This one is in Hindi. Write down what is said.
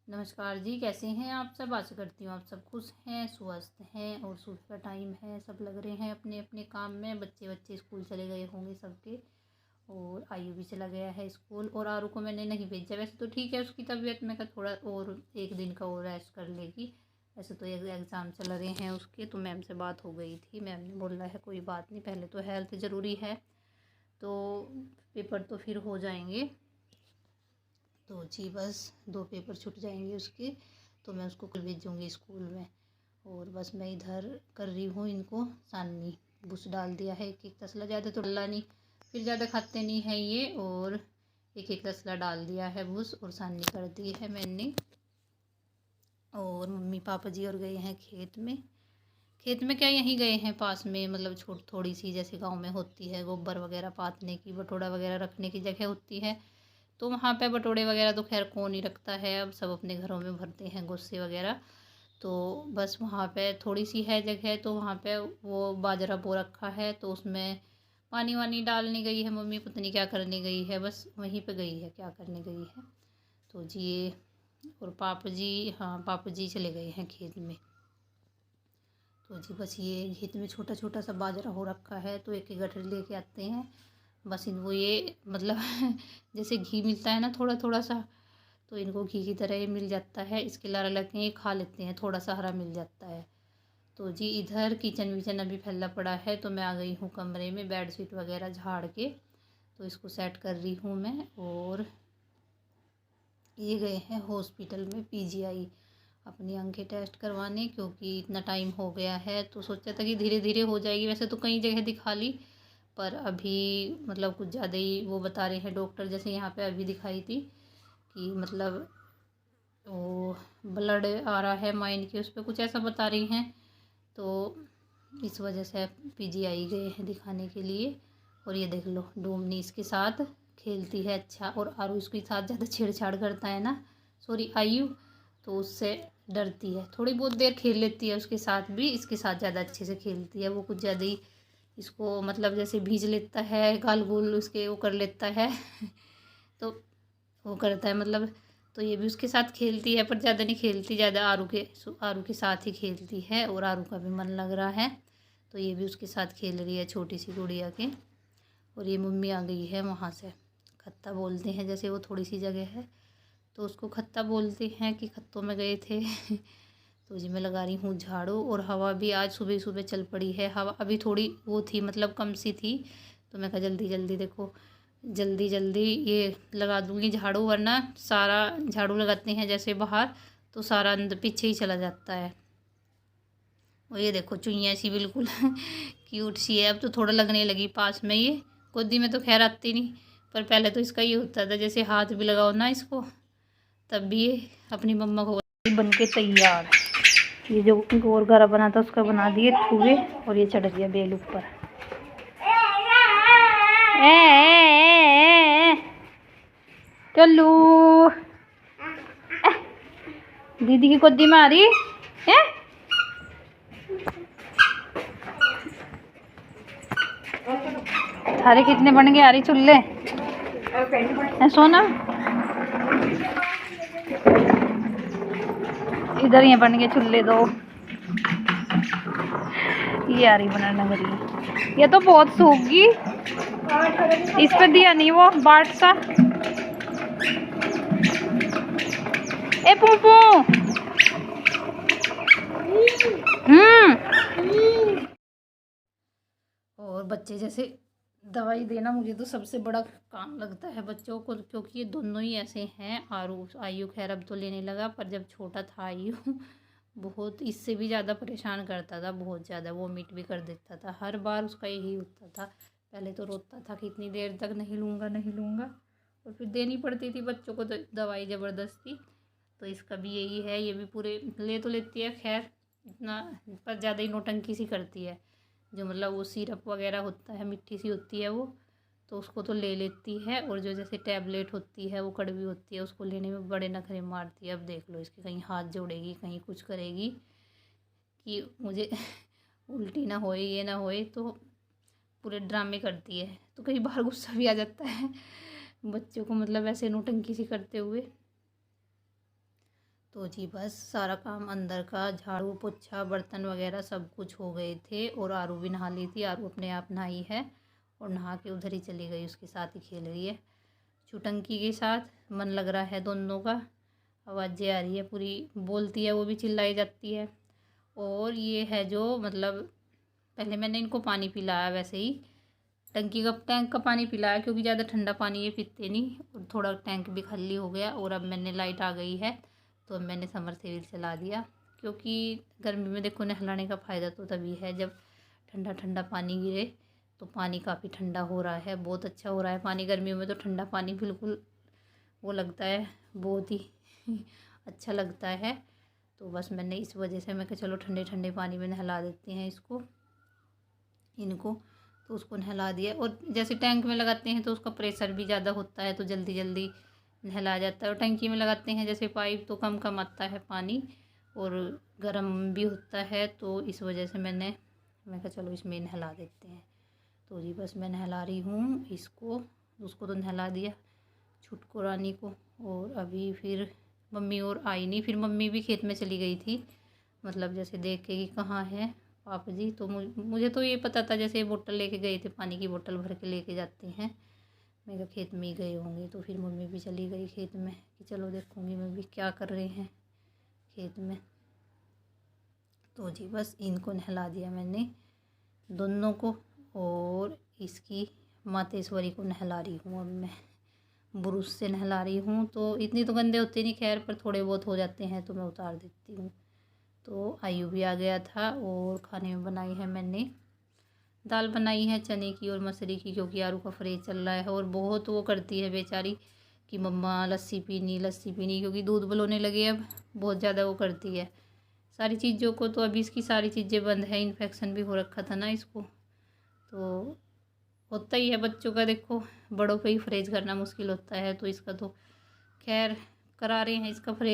नमस्कार जी, कैसे हैं आप सब। आशा करती हूँ आप सब खुश हैं, स्वस्थ हैं और सुबह का टाइम है। सब लग रहे हैं अपने अपने काम में। बच्चे स्कूल चले गए होंगे सबके, और आयु भी चला गया है स्कूल। और आरू को मैंने नहीं भेजा, वैसे तो ठीक है उसकी तबीयत में का थोड़ा और एक दिन का और रेस्ट कर लेगी। वैसे तो एग्ज़ाम चल रहे हैं उसके, तो मैम से बात हो गई थी। मैम ने बोला है कोई बात नहीं, पहले तो हेल्थ ज़रूरी है, तो पेपर तो फिर हो जाएंगे। तो जी बस 2 पेपर छूट जाएंगे उसके, तो मैं उसको कल भेजूँगी स्कूल में। और बस मैं इधर कर रही हूँ इनको साननी। भूस डाल दिया है एक एक तसला, ज़्यादा तो डाला नहीं, फिर ज़्यादा खाते नहीं हैं ये। और एक एक तसला डाल दिया है भूस, और साननी कर दी है मैंने। और मम्मी पापा जी और गए हैं खेत में। खेत में क्या, यहीं गए हैं पास में, मतलब थोड़ी सी जैसे गांव में होती है गोबर वगैरह पाथने की, बटोड़ा वगैरह रखने की जगह होती है। तो वहाँ पे बटोड़े वगैरह तो खैर कौन ही रखता है, अब सब अपने घरों में भरते हैं गुस्से वगैरह। तो बस वहाँ पे थोड़ी सी है जगह, तो वहाँ पे वो बाजरा बो रखा है, तो उसमें पानी वानी डालने गई है मम्मी। पता नहीं क्या करने गई है, बस वहीं पे गई है, क्या करने गई है। तो जी ये, और पापा जी, हाँ पापा जी चले गए हैं खेत में। तो जी बस ये खेत में छोटा छोटा सा बाजरा हो रखा है, तो एक एक गठरी लेके आते हैं। बस इनको ये मतलब जैसे घी मिलता है ना थोड़ा थोड़ा सा, तो इनको घी की तरह ये मिल जाता है। इसके लारा लगते हैं, ये खा लेते हैं, थोड़ा सा हरा मिल जाता है। तो जी इधर किचन विचन अभी फैला पड़ा है, तो मैं आ गई हूँ कमरे में बेडशीट वगैरह झाड़ के, तो इसको सेट कर रही हूँ मैं। और ये गए हैं हॉस्पिटल में पीजीआई अपनी आंखें टेस्ट करवाने, क्योंकि इतना टाइम हो गया है, तो सोचा था कि धीरे धीरे हो जाएगी। वैसे तो कई जगह दिखा ली, पर अभी मतलब कुछ ज़्यादा ही वो बता रहे हैं डॉक्टर। जैसे यहाँ पे अभी दिखाई थी कि मतलब वो ब्लड आ रहा है माइंड के, उस पर कुछ ऐसा बता रही हैं। तो इस वजह से पीजीआई गए हैं दिखाने के लिए। और ये देख लो डोमनी इसके साथ खेलती है अच्छा, और आरू इसके साथ ज़्यादा छेड़छाड़ करता है ना, सॉरी आयु, तो उससे डरती है। थोड़ी बहुत देर खेल लेती है उसके साथ भी, इसके साथ ज़्यादा अच्छे से खेलती है। वो कुछ ज़्यादा ही इसको मतलब जैसे भींच लेता है, गाल गुल उसके वो कर लेता है तो वो करता है मतलब। तो ये भी उसके साथ खेलती है, पर ज़्यादा नहीं खेलती, ज़्यादा आरू के साथ ही खेलती है। और आरू का भी मन लग रहा है, तो ये भी उसके साथ खेल रही है छोटी सी गुड़िया के। और ये मम्मी आ गई है वहाँ से, खत्ता बोलते हैं, जैसे वो थोड़ी सी जगह है तो उसको खत्ता बोलते हैं कि खत्तों में गए थे तो जी मैं लगा रही हूँ झाड़ू। और हवा भी आज सुबह सुबह चल पड़ी है, हवा अभी थोड़ी वो थी मतलब कम सी थी, तो मैं कहा जल्दी जल्दी देखो, जल्दी जल्दी ये लगा दूँगी झाड़ू, वरना सारा झाड़ू लगाते हैं जैसे बाहर, तो सारा अंदर पीछे ही चला जाता है। और ये देखो चुईया सी बिल्कुल क्यूट सी है, अब तो थोड़ा लगने लगी पास में। ये गोदी में तो खैर आती नहीं, पर पहले तो इसका ये होता था जैसे हाथ भी लगाओ ना इसको, तब भी ये अपनी मम्मा को बन के तैयार। ये जो गोर गरा बना था उसका बना दिए ठुए, और ये चढ़ गया बेल ऊपर। चलू दीदी की गोदी में आ रही है। थारे कितने बन गए आ रही चूल्हे सोना, इधर ये बन गए चूल्हे दो। ये आ रही बनाना करी, ये तो बहुत सूखी, इस पे दिया नहीं वो बाट सा। ए पूपू और बच्चे जैसे दवाई देना मुझे तो सबसे बड़ा काम लगता है बच्चों को, क्योंकि ये दोनों ही ऐसे हैं। आयु खैर अब तो लेने लगा, पर जब छोटा था आयु बहुत इससे भी ज़्यादा परेशान करता था, बहुत ज़्यादा वोमिट भी कर देता था, हर बार उसका यही होता था। पहले तो रोता था कि इतनी देर तक नहीं लूँगा नहीं लूँगा, और फिर देनी पड़ती थी बच्चों को दवाई ज़बरदस्ती। तो इसका भी यही है, ये भी पूरे ले तो लेती है खैर इतना, पर ज़्यादा ही नौटंकी सी करती है। जो मतलब वो सिरप वगैरह होता है मिट्टी सी होती है वो, तो उसको तो ले लेती है। और जो जैसे टैबलेट होती है वो कड़वी होती है, उसको लेने में बड़े नखरे मारती है। अब देख लो इसके, कहीं हाथ जोड़ेगी कहीं कुछ करेगी कि मुझे उल्टी ना होए ये ना होए, तो पूरे ड्रामे करती है। तो कई बार गुस्सा भी आ जाता है बच्चों को मतलब ऐसे नौटंकी सी करते हुए। तो जी बस सारा काम अंदर का झाड़ू पोछा बर्तन वगैरह सब कुछ हो गए थे। और आरू भी नहा ली थी। आरू अपने आप नहाई है और नहा के उधर ही चली गई, उसके साथ ही खेल रही है चुटंकी के साथ। मन लग रहा है दोनों का। आवाज़ें आ रही है, पूरी बोलती है, वो भी चिल्लाई जाती है। और ये है जो मतलब पहले मैंने इनको पानी पिलाया, वैसे ही टैंक का पानी पिलाया, क्योंकि ज़्यादा ठंडा पानी ये पीते नहीं। और थोड़ा टैंक भी खाली हो गया। और अब मैंने लाइट आ गई है तो अब मैंने समरसेबिल चला दिया, क्योंकि गर्मी में देखो नहलाने का फ़ायदा तो तभी है जब ठंडा ठंडा पानी गिरे। तो पानी काफ़ी ठंडा हो रहा है, बहुत अच्छा हो रहा है पानी। गर्मियों में तो ठंडा पानी बिल्कुल वो लगता है, बहुत ही अच्छा लगता है। तो बस मैंने इस वजह से मैं कहा चलो ठंडे ठंडे पानी में नहला देते हैं इनको। तो उसको नहला दिया। और जैसे टैंक में लगाते हैं तो उसका प्रेशर भी ज़्यादा होता है, तो जल्दी जल्दी नहला जाता है। और टंकी में लगाते हैं जैसे पाइप, तो कम कम आता है पानी और गर्म भी होता है। तो इस वजह से मैं कहा चलो इसमें नहला देते हैं। तो जी बस मैं नहला रही हूँ इसको। उसको तो नहला दिया, छुटको रानी को। और अभी फिर मम्मी और आई नहीं, फिर मम्मी भी खेत में चली गई थी, मतलब जैसे देख के कि कहाँ है पापा जी। तो मुझे तो ये पता था जैसे बोतल लेके गए थे, पानी की बोतल भर के लेके जाते हैं। मैं कहा खेत में ही गए होंगे। तो फिर मम्मी भी चली गई खेत में कि चलो देखूँगी मैं भी क्या कर रहे हैं खेत में। तो जी बस इनको नहला दिया मैंने दोनों को। और इसकी मातेश्वरी को नहला रही हूँ अब मैं, ब्रश से नहला रही हूँ। तो इतनी तो गंदे होते नहीं खैर, पर थोड़े बहुत हो जाते हैं तो मैं उतार देती हूँ। तो आयु भी आ गया था। और खाने में बनाई है मैंने दाल बनाई है चने की और मसूरी की, क्योंकि आरू का फ्रेज चल रहा है। और बहुत वो करती है बेचारी कि मम्मा लस्सी पीनी, क्योंकि दूध बलोने लगे अब, बहुत ज़्यादा वो करती है सारी चीज़ों को। तो अभी इसकी सारी चीज़ें बंद है, इन्फेक्शन भी हो रखा था ना इसको। तो होता ही है बच्चों का, देखो बड़ों पे ही फ्रेज करना मुश्किल होता है। तो इसका तो खैर करा रहे हैं इसका फ्रेज।